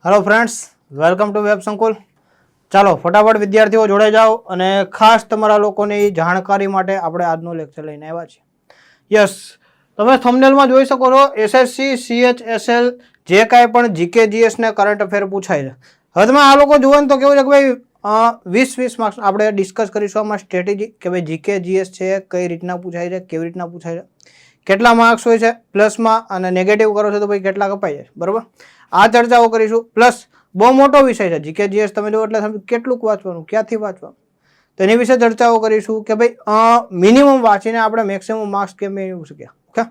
Hello friends, welcome to Web Sankul. ચાલો ફટાફટ વિદ્યાર્થીઓ જોડાઈ જાઓ અને ખાસ તમારા લોકોની જાણકારી માટે આપણે આજનો લેક્ચર લઈને આવ્યા છીએ। યસ, તમે થંબનેલમાં જોઈ શકો છો એસએસસી સીએચએસએલ જે કાંઈ પણ જીકે જીએસ ને કરંટ અફેર પૂછાય છે। હવે તમે આ લોકો જુઓ ને તો કેવું છે કે ભાઈ 20 માર્ક્સ આપણે ડિસ્કસ કરીશું આમાં સ્ટ્રેટેજી કે ભાઈ જીકે જીએસ છે કઈ રીતના પૂછાય છે, કેવી રીતના પૂછાય છે, કેટલા માર્ક્સ હોય છે, પ્લસમાં અને નેગેટિવ કરો છો તો ભાઈ કેટલા કપાઈ જાય, બરાબર। આ ચર્ચાઓ કરીશું। પ્લસ બહુ મોટો વિષય છે જીકે જીએસ, તમે જો એટલે કેટલું વાંચવાનું, ક્યાંથી વાંચવાનું, તો એની વિશે ચર્ચાઓ કરીશું કે ભાઈ મિનિમમ વાંચીને આપણે મેક્સિમમ માર્ક્સ કેમ મેળવી શકીએ। ઓકે,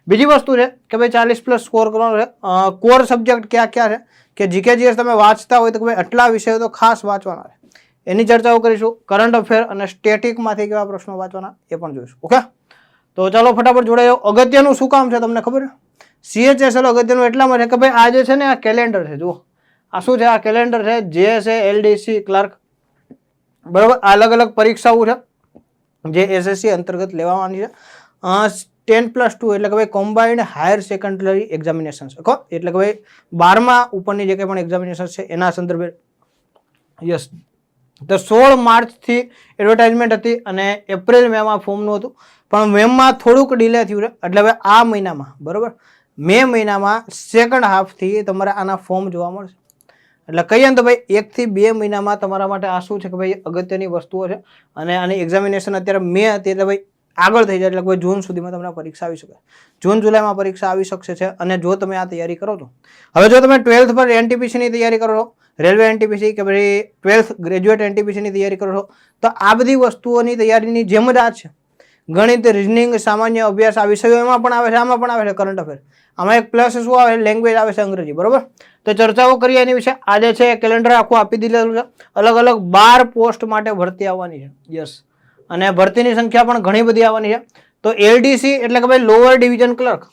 બીજી વસ્તુ છે કે ભાઈ 40+ સ્કોર કરવાનો છે। કોર સબ્જેક્ટ ક્યાં ક્યાં છે કે જીકે જીએસ તમે વાંચતા હોય તો ભાઈ આટલા વિષયો તો ખાસ વાંચવાના છે, એની ચર્ચાઓ કરીશું। કરંટ અફેર અને સ્ટેટિકમાંથી કેવા પ્રશ્નો વાંચવાના એ પણ જોઈશું। ઓકે, તો ચાલો ફટાફટ જોડાઈ જાઓ। અગત્યનું શું કામ છે તમને ખબર છે? સીએચએસએલ અગત્યનું એટલામાં છે કે ભાઈ આ જે છે ને આ કેલેન્ડર છે, જુઓ આ શું છે, આ કેલેન્ડર છે જે છે એલડીસી ક્લાર્ક, બરાબર। અલગ અલગ પરીક્ષાઓ છે જે એસએસસી અંતર્ગત લેવાની છે। 10+2 એટલે કે ભાઈ કોમ્બાઇન્ડ હાયર સેકન્ડરી એક્ઝામિનેશન છે, એટલે કે ભાઈ 12મા ઉપરની જે કંઈ પણ એક્ઝામિનેશન છે એના સંદર્ભે। યસ, તો 16 માર્ચથી એડવર્ટાઇઝમેન્ટ હતી અને એપ્રિલ મેમાં ફોર્મનું હતું, પણ મેમાં થોડુંક ડિલે થયું છે, એટલે હવે આ મહિનામાં, બરાબર, મે મહિનામાં સેકન્ડ હાફથી તમારે આના ફોર્મ જોવા મળશે। એટલે કહીએ ને તો ભાઈ 1 થી 2 મહિનામાં તમારા માટે આ શું છે કે ભાઈ અગત્યની વસ્તુઓ છે અને આની એક્ઝામિનેશન અત્યારે મે હતી એટલે ભાઈ આગળ થઈ જાય, એટલે ભાઈ જૂન સુધીમાં તમને પરીક્ષા આવી શકે, જૂન જુલાઈમાં પરીક્ષા આવી શકશે છે। અને જો તમે આ તૈયારી કરો છો, હવે જો તમે 12th પર એનટીપીસીની તૈયારી કરો છો, રેલવે એનટીપીસી કે ભાઈ 12th ગ્રેજ્યુએટ એનટીપીસીની તૈયારી કરો છો, તો આ બધી વસ્તુઓની તૈયારીની જેમ જ આ છે। ગણિત, રિઝનિંગ, સામાન્ય અભ્યાસ આ વિષયો એમાં પણ આવે છે, આમાં પણ આવે છે કરંટ અફેર, આમાં એક પ્લસ શું આવે છે, લેંગ્વેજ આવે છે અંગ્રેજી, બરાબર। તો ચર્ચાઓ કરીએ એની વિશે। આજે છે કેલેન્ડર આખું આપી દીધેલું છે, અલગ અલગ 12 પોસ્ટ માટે ભરતી આવવાની છે। યસ, અને ભરતીની સંખ્યા પણ ઘણી બધી આવવાની છે। તો એલડીસી એટલે કે ભાઈ લોઅર ડિવિઝન ક્લર્ક,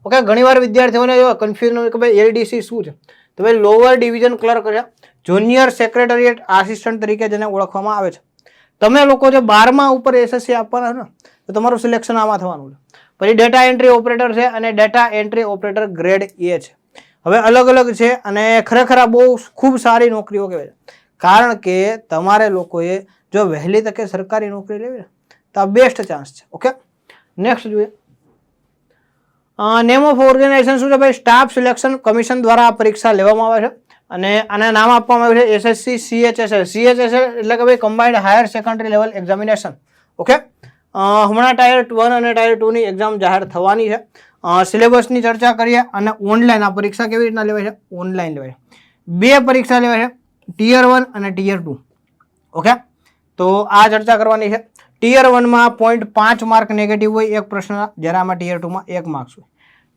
ઓકે, ઘણીવાર વિદ્યાર્થીઓને કન્ફ્યુઝન કે ભાઈ એલડીસી શું છે, તો ભાઈ લોઅર ડિવિઝન ક્લર્ક છે, જુનિયર સેક્રેટરીએટ આસિસ્ટન્ટ તરીકે જેને ઓળખવામાં આવે છે। તમે લોકો જે 12મા ઉપર એસએસસી આપવાના છે ને, તો તમારું સિલેક્શન આમાં થવાનું છે। પછી ડેટા એન્ટ્રી ઓપરેટર છે અને ડેટા એન્ટ્રી ઓપરેટર ગ્રેડ એ છે। હવે અલગ અલગ છે અને ખરેખર આ બહુ ખૂબ સારી નોકરીઓ કહેવાય છે, કારણ કે તમારે લોકોએ જો વહેલી તકે સરકારી નોકરી લેવી ને તો આ બેસ્ટ ચાન્સ છે। ઓકે, નેક્સ્ટ જોઈએ। નેમ ઓફ ઓર્ગેનાઇઝેશન શું છે ભાઈ? સ્ટાફ સિલેક્શન કમિશન દ્વારા આ પરીક્ષા લેવામાં આવે છે અને આને નામ આપવામાં આવ્યું છે એસએસસી સીએચએસએલ। સીએચએસએલ એટલે કે ભાઈ combined higher secondary level examination. Okay, હમણાં ટાયર 1 અને ટાયર 2 ની એક્ઝામ જાહેર થવાની છે। સિલેબસની ચર્ચા કરીએ અને ઓનલાઈન આ પરીક્ષા કેવી રીતના લેવાય છે? ઓનલાઈન લેવાય છે। 2 પરીક્ષા લેવાય છે, ટીયર 1 અને ટીયર 2। ઓકે, તો આ ચર્ચા કરવાની છે। ટીયર 1માં 0.5 માર્ક નેગેટિવ હોય એક પ્રશ્નના, જ્યારે આમાં ટીયર 2માં 1 માર્ક્સ હોય।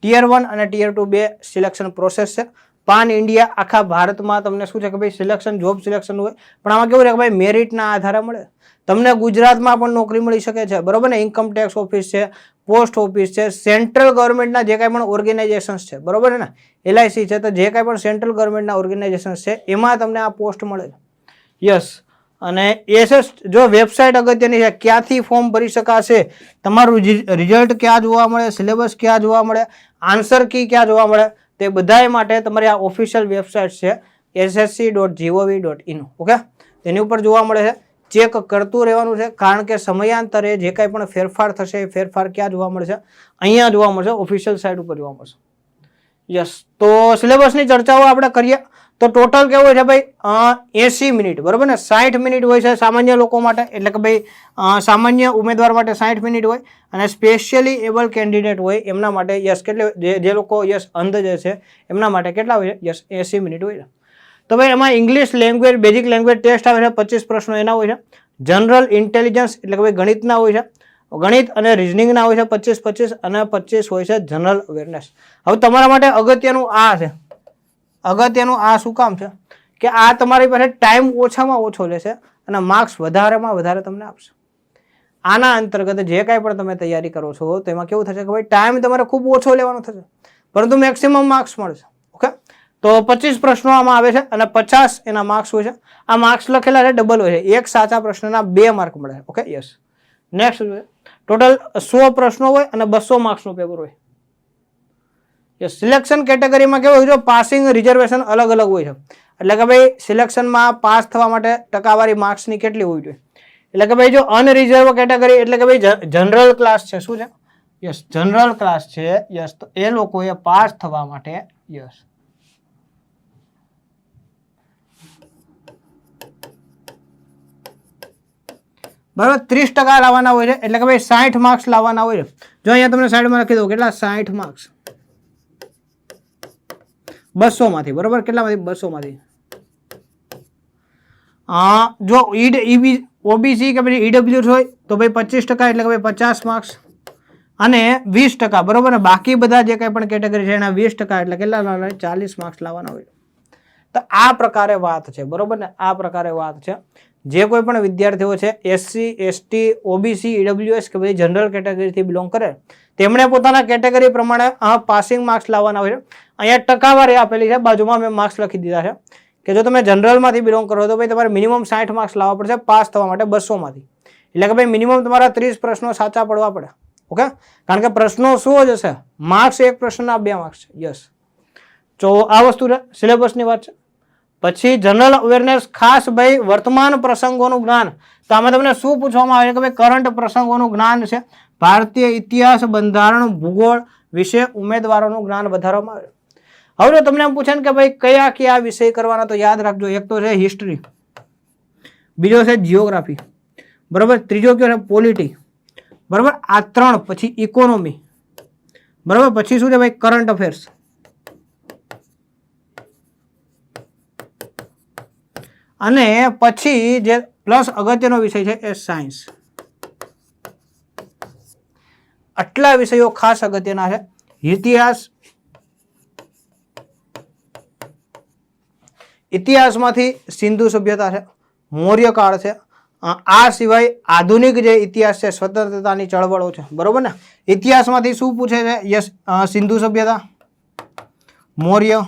ટીયર 1 અને ટીયર 2 બે સિલેક્શન પ્રોસેસ છે। પાન ઇન્ડિયા આખા ભારતમાં તમને શું છે કે ભાઈ સિલેક્શન, જોબ સિલેક્શન હોય, પણ આમાં કેવું છે કે ભાઈ મેરિટના આધારે મળે। તમને ગુજરાતમાં પણ નોકરી મળી શકે છે, બરોબર ને, ઇન્કમ ટેક્સ ઓફિસ છે, પોસ્ટ ઓફિસ છે, સેન્ટ્રલ ગવર્મેન્ટના જે કાંઈ પણ ઓર્ગેનાઇઝેશન્સ છે, બરોબર ને, એલઆઈસી છે, તો જે કાંઈ પણ સેન્ટ્રલ ગવર્મેન્ટના ઓર્ગેનાઇઝેશન્સ છે એમાં તમને આ પોસ્ટ મળે છે। યસ, અને એસએસ જો વેબસાઇટ અગત્યની છે, ક્યાંથી ફોર્મ ભરી શકાશે, તમારું રિઝલ્ટ ક્યાં જોવા મળે, સિલેબસ ક્યાં જોવા મળે, આન્સર કી ક્યાં જોવા મળે, તે બધાય માટે તમારી આ ઓફિશિયલ વેબસાઇટ છે ssc.gov.in। ઓકે, તેની ઉપર જોવા મળે છે, ચેક કરતું રહેવાનું છે, કારણ કે સમયાંતરે જે કાંઈ પણ ફેરફાર થશે એ ફેરફાર ક્યાં જોવા મળશે? અહીંયા જોવા મળશે, ઓફિશિયલ સાઇટ ઉપર જોવા મળશે। યસ, તો સિલેબસની ચર્ચાઓ આપણે કરીએ તો ટોટલ કેવું હોય છે ભાઈ 80 મિનિટ, બરાબર ને, 60 મિનિટ હોય છે સામાન્ય લોકો માટે, એટલે કે ભાઈ સામાન્ય ઉમેદવાર માટે 60 મિનિટ હોય અને સ્પેશિયલી એબલ કેન્ડિડેટ હોય એમના માટે યસ કેટલે જે લોકો યસ અંધ જે છે એમના માટે કેટલા હોય છે? યસ 80 મિનિટ હોય છે। તો ભાઈ એમાં English language, basic language test આવે છે, 25 પ્રશ્નો એના હોય છે। જનરલ ઇન્ટેલિજન્સ એટલે કે ભાઈ ગણિતના હોય છે, ગણિત અને રિઝનિંગના હોય છે 25 અને 25 હોય છે જનરલ અવેરનેસ। હવે તમારા માટે અગત્યનું આ છે, અગત્યનું આ શું કામ છે કે આ તમારી પાસે ટાઈમ ઓછામાં ઓછો લેશે અને માર્ક્સ વધારેમાં વધારે તમને આપશે। આના અંતર્ગત જે કાંઈ પણ તમે તૈયારી કરો છો તેમાં કેવું થશે કે ભાઈ ટાઈમ તમારે ખૂબ ઓછો લેવાનો થશે, પરંતુ મેક્સિમમ માર્ક્સ મળશે। ઓકે, તો 25 પ્રશ્નો આમાં આવે છે અને 50 એના માર્ક્સ હોય છે। આ માર્ક્સ લખેલા છે ડબલ હોય છે, એક સાચા પ્રશ્નના 2 માર્ક મળે છે। ઓકે, યસ, નેક્સ્ટ જોઈએ। ટોટલ 100 પ્રશ્નો હોય અને 200 માર્ક્સનું પેપર હોય। સિલેક્શન કેટેગરીમાં કેવું હોય છે, પાસિંગ રિઝર્વેશન અલગ અલગ હોય છે. એટલે કે ભાઈ સિલેક્શનમાં પાસ થવા માટે ટકાવારી માર્ક્સની કેટલી હોવી જોઈએ. એટલે કે ભાઈ જો અનરિઝર્વ કેટેગરી એટલે કે ભાઈ જનરલ ક્લાસ છે, શું છે? યસ, જનરલ ક્લાસ છે. યસ, તો એ લોકોએ પાસ થવા માટે યસ બરાબર 30% લાવવાના હોય છે. એટલે કે ભાઈ 60 માર્ક્સ લાવવાના હોય છે. જો અહીંયા તમને સાઈડમાં લખી દઉં કેટલા 60 માર્ક્સ 200 માંથી. બરોબર, કેટલામાંથી? 200 માંથી. જો ઓબીસી કે પછી ઈડબ્લ્યુ હોય તો ભાઈ 25% એટલે કે ભાઈ 50 માર્ક્સ અને 20%. બરોબર ને, બાકી બધા જે કંઈ પણ કેટેગરી છે એના 20% એટલે કેટલા લાવવાના? 40 માર્ક્સ લાવવાના હોય. તો આ પ્રકારે વાત છે. બરોબર ને, આ પ્રકારે વાત છે. જે કોઈ પણ વિદ્યાર્થીઓ છે એસસી, એસટી, ઓબીસી, ઈડબ્લ્યુએસ કે પછી જનરલ કેટેગરીથી બિલોંગ કરે તેમણે પોતાના કેટેગરી પ્રમાણે પાસિંગ માર્ક્સ લાવવાના હોય છે. અહીંયા ટકાવારી આપેલી છે, બાજુમાં મેં માર્ક્સ લખી દીધા છે કે જો તમે જનરલમાંથી બિલોંગ કરો તો ભાઈ તમારે મિનિમમ 60 માર્ક્સ લાવવા પડશે પાસ થવા માટે 200 માંથી. એટલે કે ભાઈ મિનિમમ તમારા 30 પ્રશ્નો સાચા પડવા પડે. ઓકે, કારણ કે પ્રશ્નો શું જ હશે, માર્ક્સ એક પ્રશ્નના 2 માર્ક્સ છે. યસ, તો આ વસ્તુ છે, સિલેબસની વાત છે. પછી જનરલ અવેરનેસ, ખાસ ભાઈ વર્તમાન પ્રસંગોનું જ્ઞાન. તો આમાં તમને શું પૂછવામાં આવે છે કે ભાઈ કરંટ પ્રસંગોનું જ્ઞાન છે. ભારતીય ઇતિહાસ, બંધારણ, ભૂગોળ વિશે ઉમેદવારોનું જ્ઞાન વધારવામાં આવે. હવે તમને એમ પૂછે કે ભાઈ કયા વિષય કરવાના, તો યાદ રાખજો, એક તો છે હિસ્ટ્રી, બીજો છે જીઓગ્રાફી, બરાબર, ત્રીજો કયો છે પોલિટી, બરાબર, આ 3. પછી ઇકોનોમી, બરાબર, પછી શું છે ભાઈ કરંટ અફેર્સ, અને પછી જે પ્લસ અગત્યનો વિષય છે એ સાયન્સ. આટલા વિષયો ખાસ અગત્યના છે. ઇતિહાસમાંથી સિંધુ સભ્યતા છે, મૌર્ય કાળ છે, આ સિવાય આધુનિક જે ઇતિહાસ છે સ્વતંત્રતાની ચળવળો છે. બરોબર ને, ઇતિહાસમાંથી શું પૂછે છે? યસ, સિંધુ સભ્યતા, મૌર્ય,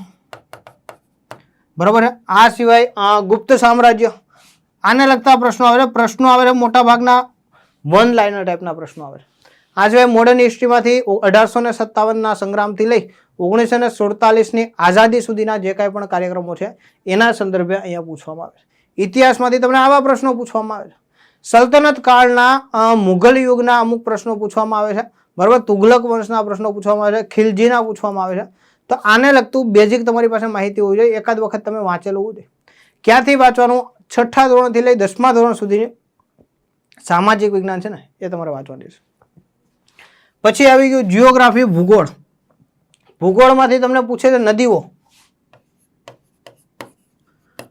બરોબર છે. આ સિવાય ગુપ્ત સામ્રાજ્ય, આને લગતા પ્રશ્નો આવે છે. પ્રશ્નો આવે છે મોટા ભાગના વન લાઇનર ટાઈપના પ્રશ્નો આવે છે. આ સિવાય મોડર્ન હિસ્ટ્રીમાંથી 1857ના સંગ્રામથી લઈ 1947ની આઝાદી સુધીના જે કાંઈ પણ કાર્યક્રમો છે એના સંદર્ભે અહીંયા પૂછવામાં આવે છે. ઇતિહાસમાંથી તમને આવા પ્રશ્નો પૂછવામાં આવે છે. સલ્તનત કાળના મુઘલ યુગના અમુક પ્રશ્નો પૂછવામાં આવે છે. બરાબર, તુગલક વંશના પ્રશ્નો પૂછવામાં આવે છે, ખિલજીના પૂછવામાં આવે છે. તો આને લગતું બેઝિક તમારી પાસે માહિતી હોવી જોઈએ. એકાદ વખત તમે વાંચેલું હોવું જોઈએ. ક્યાંથી વાંચવાનું? 6થા ધોરણથી લઈ 10મા ધોરણ સુધીની સામાજિક વિજ્ઞાન છે ને એ તમારે વાંચવાની છે. પછી આવી ગયું જીઓગ્રાફી, ભૂગોળ. ભૂગોળમાંથી તમને પૂછે છે નદીઓ,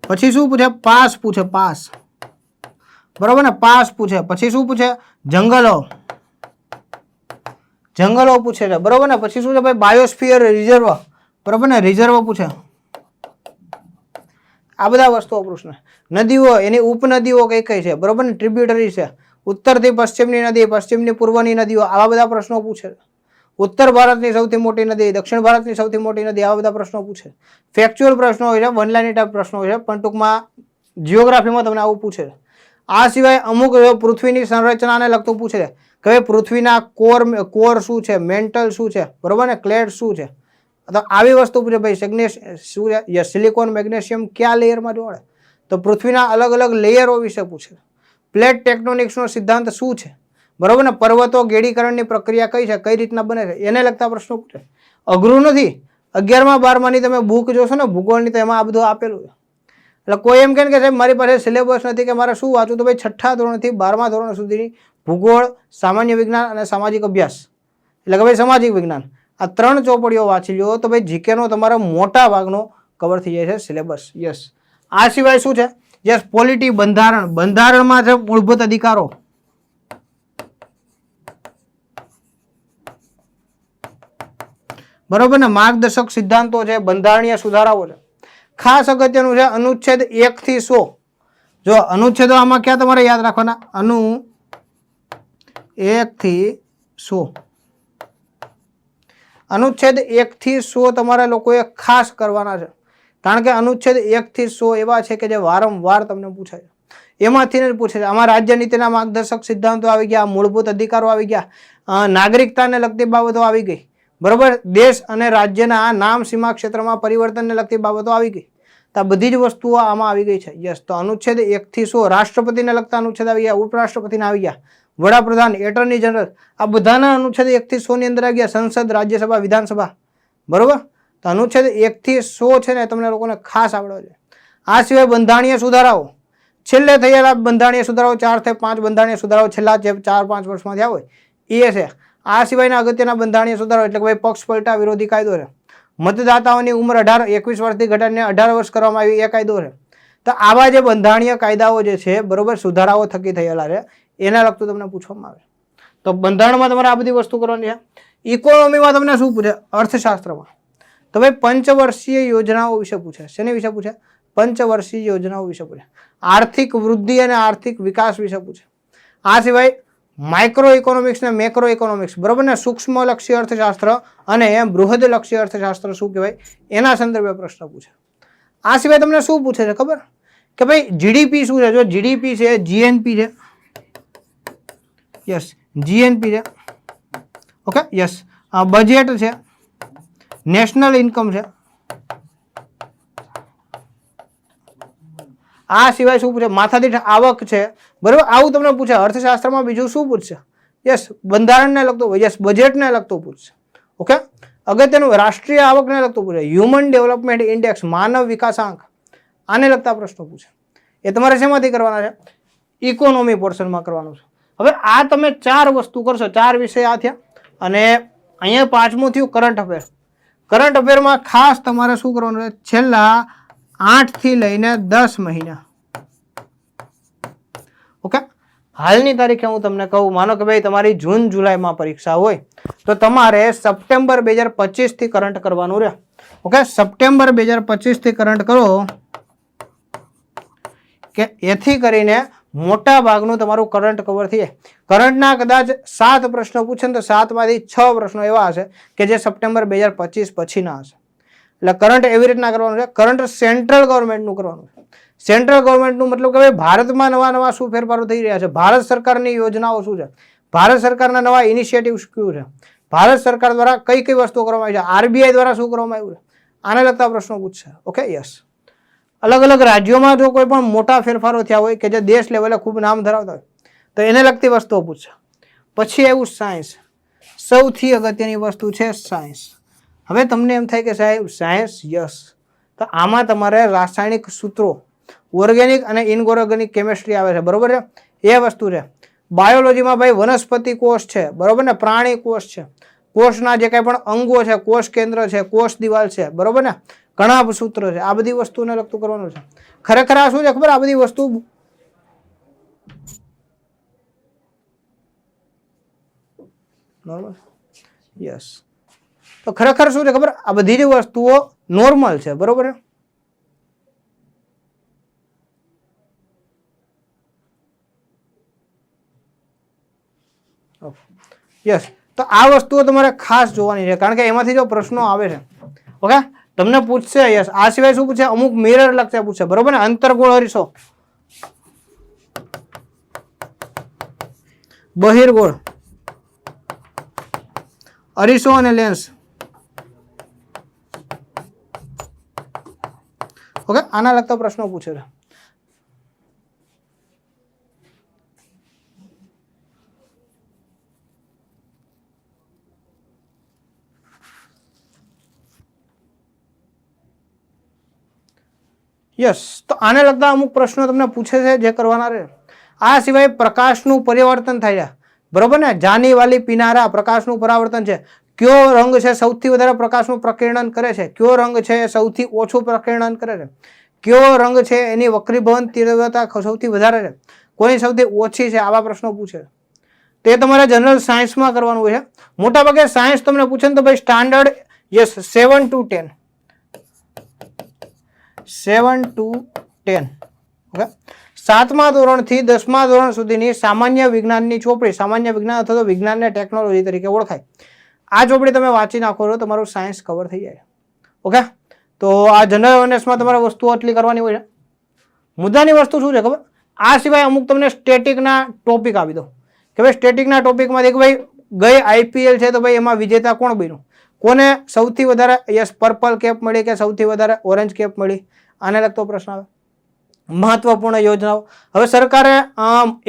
પછી શું પૂછે? પાસ પૂછે, પાસ, બરોબર ને, પાસ પૂછે. પછી શું પૂછે? જંગલો, જંગલો પૂછે છે, બરોબર ને. પછી શું છે ભાઈ? બાયોસ્ફિયર રિઝર્વ, બરોબર ને, રિઝર્વ પૂછે. આ બધા વસ્તુઓ પ્રશ્ન. નદીઓ, એની ઉપનદીઓ કઈ કઈ છે, બરોબર ને, ટ્રિબ્યુટરી છે, ઉત્તરથી પશ્ચિમની નદી, પશ્ચિમની પૂર્વની નદીઓ, આવા બધા પ્રશ્નો પૂછે. ઉત્તર ભારતની સૌથી મોટી નદી, દક્ષિણ ભારતની સૌથી મોટી નદી, આવા બધા પ્રશ્નો પૂછે. ફેક્ચ્યુઅલ પ્રશ્નો હોય છે, વન લાઇન ટાઈપ પ્રશ્નો હોય છે, પણ ટૂંકમાં જીઓગ્રાફીમાં તમને આવું પૂછે છે. આ સિવાય અમુક પૃથ્વીની સંરચનાને લગતું પૂછે છે કે ભાઈ પૃથ્વીના કોર શું છે, મેન્ટલ શું છે, બરોબર ને, ક્લેડ શું છે. તો આવી વસ્તુ પૂછે ભાઈ. શું છે? સિલિકોન, મેગ્નેશિયમ કયા લેયરમાં જોડે? તો પૃથ્વીના અલગ અલગ લેયરો વિશે પૂછે. પ્લેટ ટેક્ટોનિક્સનો સિદ્ધાંત શું છે, બરોબર ને, પર્વતો ગેડીકરણની પ્રક્રિયા કઈ છે, કઈ રીતના બને છે, એને લગતા પ્રશ્નો પૂછે. અઘરું નથી. 11મા 12માની તમે બુક જોશો ને ભૂગોળની, તો એમાં આ બધું આપેલું છે. એટલે કોઈ એમ કહે કે સાહેબ મારી પાસે સિલેબસ નથી કે મારે શું વાંચવું, તો ભાઈ 6થા ધોરણથી 12મા ધોરણ સુધીની ભૂગોળ, સામાન્ય વિજ્ઞાન અને સામાજિક અભ્યાસ, એટલે કે ભાઈ સામાજિક વિજ્ઞાન, આ 3 ચોપડીઓ વાંચી લો તો ભાઈ જીકેનો તમારા મોટા ભાગનો કવર થઈ જાય છે સિલેબસ. યસ, આ સિવાય શું છે? યસ, પોલિટી, બંધારણ. બંધારણમાં છે મૂળભૂત અધિકારો, બરોબર ને, માર્ગદર્શક સિદ્ધાંતો છે, બંધારણીય સુધારાઓ છે. ખાસ અગત્યનું છે અનુચ્છેદ 1 થી 100. જો અનુચ્છેદો આમાં ક્યાં તમારે યાદ રાખવાના? 1 થી 100. અનુચ્છેદ 1 થી 100 તમારા લોકોએ ખાસ કરવાના છે, કારણ કે અનુચ્છેદ 1 થી 100 એવા છે કે જે વારંવાર તમને પૂછાય. એમાંથી જ પૂછે છે. આમાં રાજ્ય નીતિના માર્ગદર્શક સિદ્ધાંતો આવી ગયા, મૂળભૂત અધિકારો આવી ગયા, નાગરિકતાને લગતી બાબતો આવી ગઈ, બરોબર, દેશ અને રાજ્યના નામ સીમા ક્ષેત્રમાં પરિવર્તનને લગતી બાબતો આવી ગઈ. તો આ બધી જ વસ્તુઓ આમાં આવી ગઈ છે. યસ, તો અનુચ્છેદ 1 થી 100 રાષ્ટ્રપતિને લગતા અનુચ્છેદ આવી ગયા, ઉપરાષ્ટ્રપતિને આવી ગયા, વડાપ્રધાન, એટર્ની જનરલ, આ બધાના અનુચ્છેદ 1 થી 100 ની અંદર આવી ગયા. સંસદ, રાજ્યસભા, વિધાનસભા. બરોબર, તો અનુચ્છેદ 1 થી 100 છે ને તમને લોકોને ખાસ આવડવો છે. આ સિવાય બંધારણીય સુધારાઓ, છેલ્લે થયેલા બંધારણીય સુધારાઓ 4 થી 5 બંધારણીય સુધારાઓ છેલ્લા જે 4-5 વર્ષમાં થયા હોય એ છે. આ સિવાયના અગત્યના બંધારણીય સુધારાઓ એટલે કે ભાઈ પક્ષ પલટા વિરોધી કાયદો છે. મતદાતાઓની ઉંમર 21 વર્ષથી ઘટાડીને 18 વર્ષ કરવામાં આવી એ કાયદો છે. તો આવા જે બંધારણીય કાયદાઓ જે છે બરોબર સુધારાઓ થકી થયેલા છે એના લગતું તમને પૂછવામાં આવે. તો બંધારણમાં તમારે આ બધી વસ્તુ કરવાની છે. ઇકોનોમીમાં તમને શું પૂછે? અર્થશાસ્ત્રમાં તો ભાઈ પંચવર્ષીય યોજનાઓ વિશે પૂછે. શેની વિશે પૂછે? પંચવર્ષીય યોજનાઓ વિશે પૂછે. આર્થિક વૃદ્ધિ અને આર્થિક વિકાસ વિશે પૂછે. આ સિવાય માઇક્રો ઇકોનોમિક્સ ને મેક્રો ઇકોનોમિક્સ બરોબર ને, સૂક્ષ્મલક્ષી અર્થશાસ્ત્ર અને બૃહદલક્ષી અર્થશાસ્ત્ર શું કહેવાય એના સંદર્ભે પ્રશ્ન પૂછે. આ સિવાય તમને શું પૂછે છે ખબર કે ભાઈ જીડીપી શું છે? જો જીડીપી છે, જીએનપી છે, યસ જીએનપી છે, ઓકે યસ, બજેટ છે, નેશનલ ઇન્કમ છે. આ સિવાય શું પૂછે? માથાદીઠ આવક છે. બરોબર, આવું તમને પૂછે. અર્થશાસ્ત્રમાં બીજું શું પૂછશે? યસ, બંધારણને લગતું, યસ બજેટને લગતું પૂછશે. ઓકે, અગત્યનું રાષ્ટ્રીય આવકને લગતું પૂછે. હ્યુમન ડેવલપમેન્ટ ઇન્ડેક્સ, માનવ વિકાસાંક, આને લગતા પ્રશ્નો પૂછે. એ તમારે શેમાંથી કરવાના છે? ઇકોનોમી પોર્શનમાં કરવાનું છે. હવે આ તમે 4 વસ્તુ કરશો, 4 વિષય આ થયા અને અહીંયા 5મું થયું કરંટ અફેર. કરંટ અફેરમાં ખાસ તમારે શું કરવાનું છે? છેલ્લા 8 થી લઈને 10 મહિના. ઓકે, હાલની તારીખે હું તમને કહું, માનો કે ભાઈ તમારી જૂન જુલાઈમાં પરીક્ષા હોય તો તમારે સપ્ટેમ્બર 2025 થી કરંટ કરવાનું રહે. ઓકે, સપ્ટેમ્બર 2025 થી કરંટ કરો કે એથી કરીને મોટા ભાગનું તમારું કરંટ કવર થઈ જાય. કરંટના કદાચ 7 પ્રશ્નો પૂછે ને તો 7 માંથી 6 પ્રશ્નો એવા હશે કે જે સપ્ટેમ્બર 2025 પછીના હશે. એટલે કરંટ એવી રીતના કરવાનું છે. કરંટ સેન્ટ્રલ ગવર્મેન્ટનું કરવાનું છે. સેન્ટ્રલ ગવર્મેન્ટનું મતલબ કે ભાઈ ભારતમાં નવા નવા શું ફેરફારો થઈ રહ્યા છે, ભારત સરકારની યોજનાઓ શું છે, ભારત સરકારના નવા ઇનિશિયેટિવ શું છે, ભારત સરકાર દ્વારા કઈ કઈ વસ્તુઓ કરવામાં આવી છે, આરબીઆઈ દ્વારા શું કરવામાં આવ્યું છે, આને લગતા પ્રશ્નો પૂછશે. ઓકે યસ, અલગ અલગ રાજ્યોમાં જો કોઈ પણ મોટા ફેરફારો થયા હોય કે જે દેશ લેવલે ખૂબ નામ ધરાવતા હોય તો એને લગતી વસ્તુઓ પૂછશે. પછી એવું સાયન્સ, સૌથી અગત્યની વસ્તુ છે સાયન્સ. હવે તમને એમ થાય કે સાહેબ સાયન્સ, યસ, તો આમાં તમારે રાસાયણિક સૂત્રો, ઓર્ગેનિક અને ઇનઓર્ગેનિક કેમિસ્ટ્રી આવે છે. બરોબર છે, એ વસ્તુ છે. બાયોલોજીમાં ભાઈ વનસ્પતિ કોષ છે, બરોબર ને, પ્રાણી કોષ છે, કોષના જે કંઈ પણ અંગો છે, કોષ કેન્દ્ર છે, કોષ દિવાલ છે, બરોબર ને, ઘણા સૂત્રો છે. આ બધી વસ્તુને લગતું કરવાનું છે. ખરેખર આ શું છે ખબર? આ બધી વસ્તુ નોર્મલ, યસ, તો ખરેખર શું છે ખબર? આ બધી જ વસ્તુઓ નોર્મલ છે. બરોબર છે, યસ, તો આ વસ્તુઓ તમારે ખાસ જોવાની છે કારણ કે એમાંથી જો પ્રશ્નો આવે છે. ઓકે, તમને પૂછશે. યસ, આ સિવાય શું પૂછે? અમુક મિરર લક્ષે પૂછે. બરોબર ને, અંતર્ગોળ અરીસો, બહિર્ગોળ અરીસો અને લેન્સ. ઓકે, આના લગતા પ્રશ્નો પૂછે છે. યસ, તો આને લગતા અમુક પ્રશ્નો તમને પૂછે છે જે કરવાના રહે. આ સિવાય પ્રકાશનું પરિવર્તન થાય છે. બરોબર ને, જાની વાલી પીનારા, પ્રકાશનું પરાવર્તન છે. કયો રંગ છે સૌથી વધારે પ્રકાશનું પ્રકિરણન કરે છે, કયો રંગ છે સૌથી ઓછું પ્રકિરણન કરે છે, કયો રંગ છે એની વક્રીભવન તીવ્રતા સૌથી વધારે છે, કોઈ સૌથી ઓછી છે, આવા પ્રશ્નો પૂછે. તે તમારે જનરલ સાયન્સમાં કરવાનું હોય છે. મોટાભાગે સાયન્સ તમને પૂછે ને તો ભાઈ standard, yes, 7 to 10, 7 to 10. Okay, 7મા ધોરણથી 10મા ધોરણ સુધીની સામાન્ય વિજ્ઞાનની ચોપડી, સામાન્ય વિજ્ઞાન અથવા તો વિજ્ઞાન ને ટેકનોલોજી તરીકે ઓળખાય, આ ચોપડી તમે વાંચી નાખો તો તમારું સાયન્સ કવર થઈ જાય. ઓકે, તો આ જનરલ અવેરનેસમાં તમારે વસ્તુઓ આટલી કરવાની હોય છે. મુદ્દાની વસ્તુ શું છે ખબર? આ સિવાય અમુક તમને સ્ટેટિકના ટોપિક આપી દો કે ભાઈ સ્ટેટિકના ટોપિકમાંથી કે ભાઈ ગઈ આઈપીએલ છે તો ભાઈ એમાં વિજેતા કોણ બન્યું, કોને સૌથી વધારે યસ પર્પલ કેપ મળી કે સૌથી વધારે ઓરેન્જ કેપ મળી, આને લગતો પ્રશ્ન આવે. મહત્વપૂર્ણ યોજનાઓ. હવે સરકારે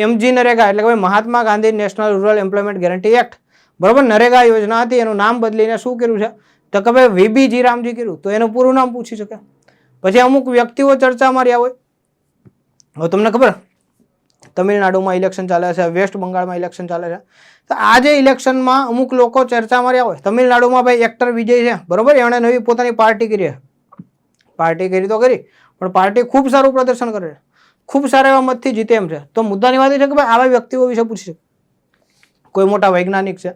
MG નરેગા એટલે કે Mahatma Gandhi national rural employment guarantee act, બરોબર, નરેગા યોજના હતી, એનું નામ બદલીને શું કર્યું છે તો કે ભાઈ VBG રામજી કર્યું. તો એનું પૂરું નામ પૂછી શકે. પછી અમુક વ્યક્તિઓ ચર્ચામાં રહ્યા હોય. હવે તમને ખબર તમિલનાડુમાં ઇલેક્શન ચાલે છે, વેસ્ટ બંગાળમાં ઇલેક્શન ચાલે છે, તો આ જે ઇલેક્શનમાં અમુક લોકો ચર્ચામાં રહ્યા હોય. તમિલનાડુમાં ભાઈ એક્ટર વિજય છે, બરોબર, એણે નવી પોતાની પાર્ટી કરી છે. પાર્ટી કરી તો કરી, પણ પાર્ટી ખૂબ સારું પ્રદર્શન કરે છે, ખૂબ સારા એવા મતથી જીતે એમ છે. તો મુદ્દાની વાત એ છે કે ભાઈ આવા વ્યક્તિઓ વિશે પૂછી શકે. કોઈ મોટા વૈજ્ઞાનિક છે,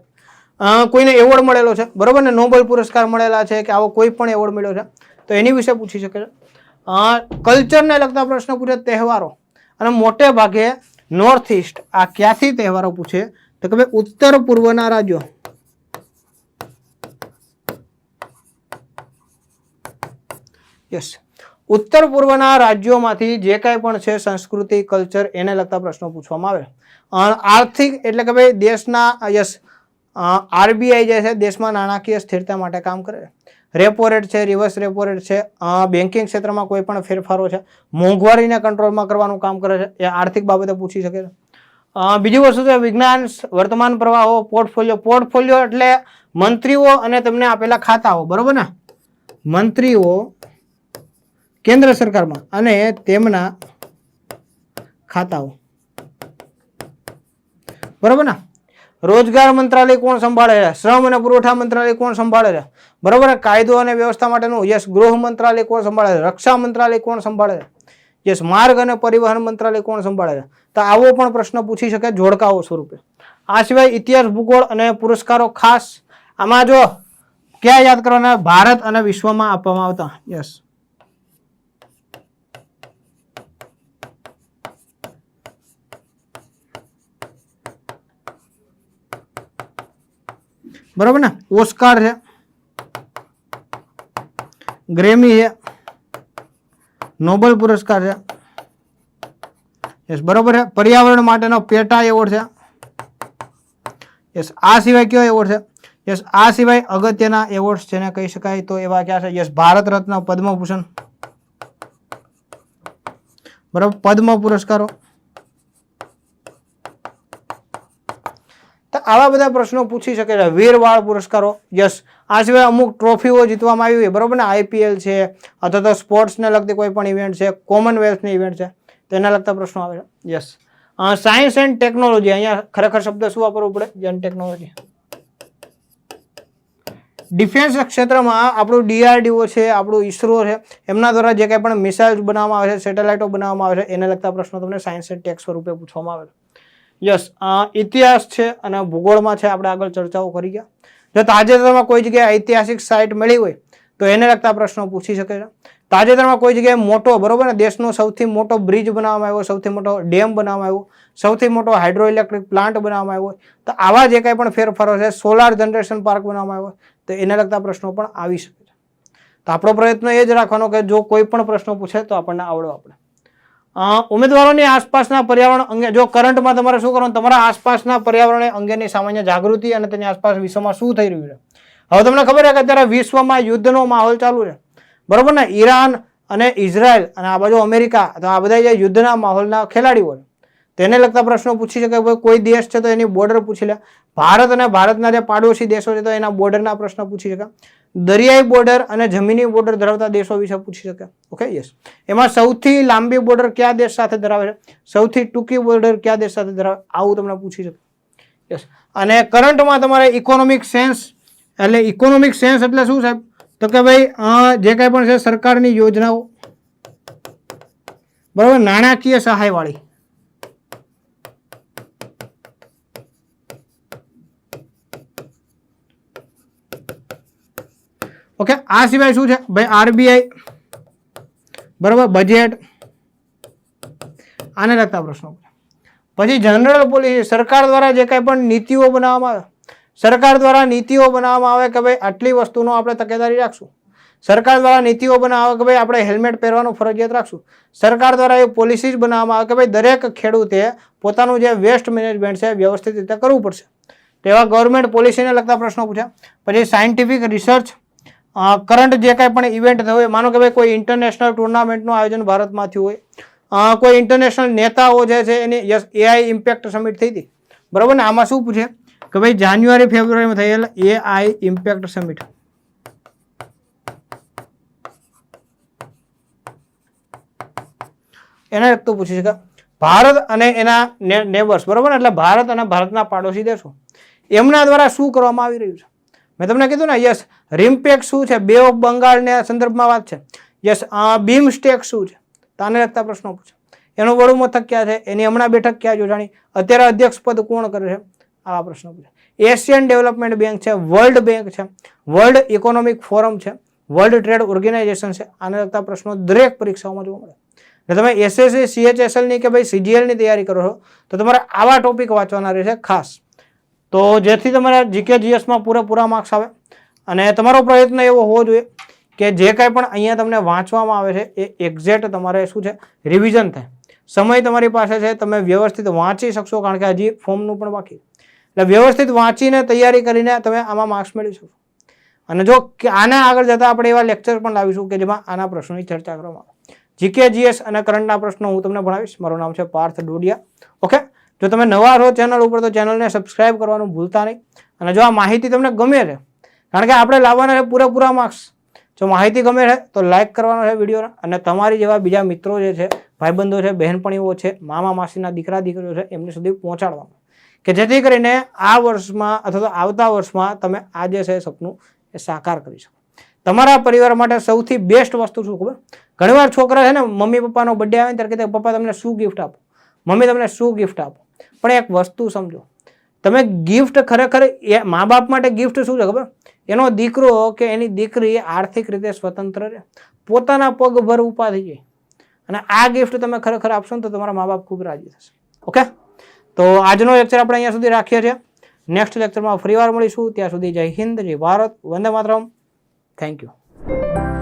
કોઈને એવોર્ડ મળેલો છે, બરોબર ને, નોબેલ પુરસ્કાર મળેલા છે કે આવો કોઈ પણ એવોર્ડ મળ્યો છે, તો એની વિશે પૂછી શકે છે. કલ્ચરને લગતા પ્રશ્નો પૂછે, તહેવારો, અને મોટે ભાગે નોર્થ ઇસ્ટ આ ક્યાંથી તહેવારો પૂછે તો કે ભાઈ ઉત્તર પૂર્વના રાજ્યો. યસ, ઉત્તર પૂર્વના રાજ્યોમાંથી જે કાંઈ પણ છે સંસ્કૃતિ, કલ્ચર, એને લગતા પ્રશ્નો પૂછવામાં આવે. આર્થિક એટલે કે ભાઈ દેશના યસ RBI જે છે દેશમાં નાણાકીય સ્થિરતા માટે કામ કરે છે. રેપો રેટ છે, રિવર્સ રેપો રેટ છે, બેન્કિંગ ક્ષેત્રમાં કોઈ પણ ફેરફારો છે, મોંઘવારીને કંટ્રોલમાં કરવાનું કામ કરે છે, એ આર્થિક બાબતે પૂછી શકે છે. બીજી વસ્તુ છે વિજ્ઞાન, વર્તમાન પ્રવાહો, પોર્ટફોલિયો. પોર્ટફોલિયો એટલે મંત્રીઓ અને તેમને આપેલા ખાતાઓ, બરોબર ને, મંત્રીઓ કેન્દ્ર સરકારમાં અને તેમના ખાતાઓ, બરોબર ને. રોજગાર મંત્રાલય કોણ સંભાળે છે? શ્રમ અને પુરવઠા મંત્રાલય કોણ સંભાળે છે? બરોબર. કાયદો અને વ્યવસ્થા માટેનું યસ ગૃહ મંત્રાલય કોણ સંભાળે છે? રક્ષા મંત્રાલય કોણ સંભાળે છે? યસ માર્ગ અને પરિવહન મંત્રાલય કોણ સંભાળે છે? તો આવો પણ પ્રશ્ન પૂછી શકે જોડકાઓ સ્વરૂપે. આ સિવાય ઇતિહાસ, ભૂગોળ અને પુરસ્કારો ખાસ આમાં જો ક્યાં યાદ કરવાના? ભારત અને વિશ્વમાં આપવામાં આવતા. યસ, બરોબર ને. ઓસ્કાર છે, ગ્રેમી છે, નોબેલ પુરસ્કાર છે. યસ, બરોબર છે. પર્યાવરણ માટેનો પેટા એવોર્ડ છે. યસ, આ સિવાય કયો એવોર્ડ છે? યસ, આ સિવાય અગત્યના એવોર્ડ જેને કહી શકાય તો એવા ક્યાં છે? યસ, ભારત રત્ન, પદ્મભૂષણ, બરોબર, પદ્મ પુરસ્કારો. તો આવા બધા પ્રશ્નો પૂછી શકે છે. વીરવાળ પુરસ્કારો. યસ, આ સિવાય અમુક ટ્રોફીઓ જીતવામાં આવી હોય, બરોબર ને, IPL છે અથવા તો સ્પોર્ટ્સને લગતી કોઈ પણ ઇવેન્ટ છે, કોમનવેલ્થની ઇવેન્ટ છે, તેના લગતા પ્રશ્નો આવે છે. યસ, સાયન્સ એન્ડ ટેકનોલોજી, અહીંયા ખરેખર શબ્દ શું વાપરવું પડે? જન ટેકનોલોજી. ડિફેન્સ ક્ષેત્રમાં આપણું DRDO છે, આપણું ISRO છે, એમના દ્વારા જે કંઈ પણ મિસાઇલ્સ બનાવવામાં આવે છે, સેટેલાઇટો બનાવવામાં આવે છે, એને લગતા પ્રશ્નો તમને સાયન્સ એન્ડ ટેક સ્વરૂપે પૂછવામાં આવે છે. યસ, ઇતિહાસ છે અને ભૂગોળમાં છે, આપણે આગળ ચર્ચાઓ કરી ગયા. જો તાજેતરમાં કોઈ જગ્યાએ ઐતિહાસિક સાઇટ મળી હોય તો એને લગતા પ્રશ્નો પૂછી શકે છે. તાજેતરમાં કોઈ જગ્યાએ મોટો, બરોબર ને, દેશનો સૌથી મોટો બ્રિજ બનાવવામાં આવ્યો, સૌથી મોટો ડેમ બનાવવામાં આવ્યો, સૌથી મોટો હાઇડ્રો ઇલેક્ટ્રિક પ્લાન્ટ બનાવવામાં આવ્યો, તો આવા જે કંઈ પણ ફેરફારો છે, સોલાર જનરેશન પાર્ક બનાવવામાં આવ્યો, તો એને લગતા પ્રશ્નો પણ આવી શકે છે. તો આપણો પ્રયત્ન એ જ રાખવાનો કે જો કોઈ પણ પ્રશ્નો પૂછે તો આપણને આવડો. આપણે ઉમેદવારોની આસપાસના પર્યાવરણ અંગે જો કરંટમાં તમારે શું કરવાનું? તમારા આસપાસના પર્યાવરણ અંગેની સામાન્ય જાગૃતિ અને તેની આસપાસ વિશ્વમાં શું થઈ રહ્યું છે. હવે તમને ખબર છે કે અત્યારે વિશ્વમાં યુદ્ધનો માહોલ ચાલુ છે, બરોબર ને. ઈરાન અને ઇઝરાયલ અને આ બાજુ અમેરિકા, તો આ બધા જે યુદ્ધના માહોલના ખેલાડીઓ છે તેને લગતા પ્રશ્નો પૂછી શકે. ભાઈ કોઈ દેશ છે તો એની બોર્ડર પૂછી લે. ભારત અને ભારતના જે પાડોશી દેશો છે તો એના બોર્ડરના પ્રશ્ન પૂછી શકે. દરિયાઈ બોર્ડર અને જમીની બોર્ડર ધરાવતા દેશો વિશે પૂછી શકે. Okay, yes. એમાં સૌથી લાંબી બોર્ડર કયા દેશ સાથે ધરાવે છે? સૌથી ટૂંકી બોર્ડર કયા દેશ સાથે ધરાવે? આવું તમને પૂછી શકે. યસ, અને કરંટમાં તમારે ઇકોનોમિક સેન્સ એટલે ઇકોનોમિક સેન્સ એટલે શું સાહેબ? તો કે ભાઈ જે કાંઈ પણ છે સરકારની યોજનાઓ, બરાબર, નાણાકીય સહાય વાળી. ઓકે, આ સિવાય શું છે ભાઈ? RBI, બરાબર, બજેટ, આને લગતા પ્રશ્નો. પછી જનરલ પોલિસી, સરકાર દ્વારા જે કાંઈ પણ નીતિઓ બનાવવામાં આવે, સરકાર દ્વારા નીતિઓ બનાવવામાં આવે કે ભાઈ આટલી વસ્તુનો આપણે તકેદારી રાખશું. સરકાર દ્વારા નીતિઓ બનાવવામાં આવે કે ભાઈ આપણે હેલ્મેટ પહેરવાનું ફરજિયાત રાખશું. સરકાર દ્વારા એ પોલિસીઝ બનાવવામાં આવે કે ભાઈ દરેક ખેડૂતે પોતાનું જે વેસ્ટ મેનેજમેન્ટ છે વ્યવસ્થિત રીતે કરવું પડશે. તો એવા ગવર્મેન્ટ પોલિસીને લગતા પ્રશ્નો પૂછ્યા. પછી સાયન્ટિફિક રિસર્ચ, કરંટ જે કાંઈ પણ ઇવેન્ટ થયો હોય, માનો કે ભાઈ કોઈ ઇન્ટરનેશનલ ટુર્નામેન્ટનું આયોજન ભારતમાં થયું હોય, કોઈ ઇન્ટરનેશનલ નેતાઓ જે છે એની યસ એઆઈ ઇમ્પેક્ટ સમિટ થઈ હતી, બરાબર ને. આમાં શું પૂછે કે ભાઈ જાન્યુઆરી ફેબ્રુઆરીમાં થયેલ એઆઈ ઇમ્પેક્ટ સમિટ, એને લગતું પૂછી શકે. ભારત અને એના નેબર્સ, બરાબર ને, એટલે ભારત અને ભારતના પાડોશી દેશો, એમના દ્વારા શું કરવામાં આવી રહ્યું છે. મેં તમને કીધું ને, યસ રિમ્પેક શું છે, બે ઓફ બંગાળના સંદર્ભમાં વાત છે. યસ બીમસ્ટેક શું છે, તો આને લગતા પ્રશ્નો પૂછે. એનું વડું મથક ક્યાં છે, એની હમણાં બેઠક ક્યાં યોજાણી, અત્યારે અધ્યક્ષ પદ કોણ કરે છે, આવા પ્રશ્નો પૂછે. એશિયન ડેવલપમેન્ટ બેંક છે, વર્લ્ડ બેંક છે, વર્લ્ડ ઇકોનોમિક ફોરમ છે, વર્લ્ડ ટ્રેડ ઓર્ગેનાઇઝેશન છે. આને લગતા પ્રશ્નો દરેક પરીક્ષાઓમાં જોવા મળે. એટલે તમે એસએસસી સીએચએસએલની કે ભાઈ સીજીએલની તૈયારી કરો છો તો તમારે આવા ટોપિક વાંચવાના રહેશે ખાસ, તો જેથી તમારા જીકે જીએસમાં પૂરેપૂરા માર્ક્સ આવે. અને તમારો પ્રયત્ન એવો હોવો જોઈએ કે જે કાંઈ પણ અહીંયા તમને વાંચવામાં આવે છે એ એક્ઝેક્ટ તમારે શું છે રિવિઝન થાય. સમય તમારી પાસે છે, તમે વ્યવસ્થિત વાંચી શકશો, કારણ કે હજી ફોર્મનું પણ બાકી. એટલે વ્યવસ્થિત વાંચીને તૈયારી કરીને તમે આમાં માર્ક્સ મેળવી શકશો. અને જો આના આગળ જતાં આપણે એવા લેક્ચર પણ લાવીશું કે જેમાં આના પ્રશ્નોની ચર્ચા કરવામાં આવે. જીકે જીએસ અને કરંટના પ્રશ્નો હું તમને ભણાવીશ. મારું નામ છે પાર્થ ડોડિયા. ઓકે, જો તમે નવા રહો ચેનલ ઉપર તો ચેનલને સબસ્ક્રાઇબ કરવાનું ભૂલતા નહીં. અને જો આ માહિતી તમને ગમે છે, કારણ કે આપણે લાવવાના છે પૂરેપૂરા માર્ક્સ, જો માહિતી ગમે છે તો લાઇક કરવાનો છે વિડીયોને, અને તમારી જેવા બીજા મિત્રો જે છે, ભાઈબંધો છે, બહેનપણીઓ છે, મામા માસીના દીકરા દીકરીઓ છે, એમની સુધી પહોંચાડવાનું, કે જેથી કરીને આ વર્ષમાં અથવા તો આવતા વર્ષમાં તમે આ જે છે સપનું એ સાકાર કરી શકો. તમારા પરિવાર માટે સૌથી બેસ્ટ વસ્તુ શું ખબર? ઘણીવાર છોકરા છે ને, મમ્મી પપ્પાનો બર્થડે આવે ત્યારે કહેતા પપ્પા તમને શું ગિફ્ટ આપો, મમ્મી તમને શું ગિફ્ટ આપો. પણ એક વસ્તુ સમજો, તમે ગિફ્ટ ખરેખર એ મા બાપ માટે ગિફ્ટ શું છે ખબર? એનો દીકરો કે એની દીકરી આર્થિક રીતે સ્વતંત્ર રહે, પોતાના પગ ભર ઊભા થઈ જાય. અને આ ગિફ્ટ તમે ખરેખર આપશો ને તો તમારા મા બાપ ખૂબ રાજી થશે. ઓકે, તો આજનો લેક્ચર આપણે અહીંયા સુધી રાખીએ છીએ. નેક્સ્ટ લેક્ચરમાં ફરીવાર મળીશું. ત્યાં સુધી જય હિન્દ, જય ભારત, વંદે માતરમ. Thank you.